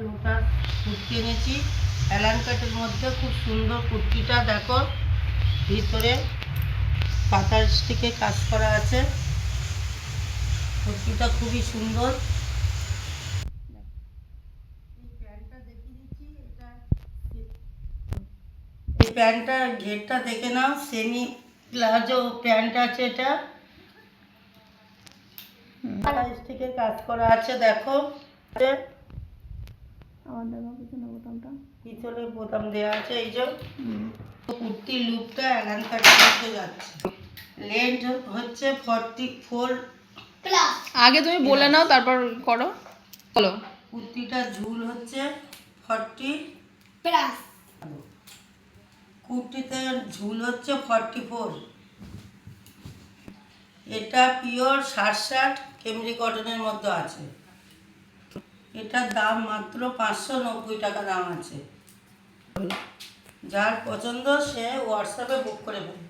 Lotus kurti এনেছি Alan কাটের মধ্যে। খুব সুন্দর কুর্তিটা দেখো, ভিতরে পাতার স্টিকে কাজ করা আছে। কুর্তিটা খুবই সুন্দর। এই প্যান্টটা দেখিয়ে দিচ্ছি। এই প্যান্টটার ঘেরটা দেখে নাও, সেমি প্লাজো প্যান্ট আছে। এটা স্টিকের কাজ করা আছে, দেখো। পিছনে বোতাম দেওয়া আছে। এই যে কুর্তির লুকটা অ্যালান কাটের মধ্যে যাচ্ছে। লেন্থ হচ্ছে 44 প্লাস। আগে তুমি বলে নাও, তারপর করো, বলো। কুর্তিটার ঝুল হচ্ছে 40 প্লাস। কুর্তিতে ঝুল হচ্ছে 44। এটা পিওর 60 কেমরি কটনের মধ্যে আছে। এটার দাম মাত্র 590 টাকা দাম আছে। যার পছন্দ সে হোয়াটসঅ্যাপে বুক করে দেবে।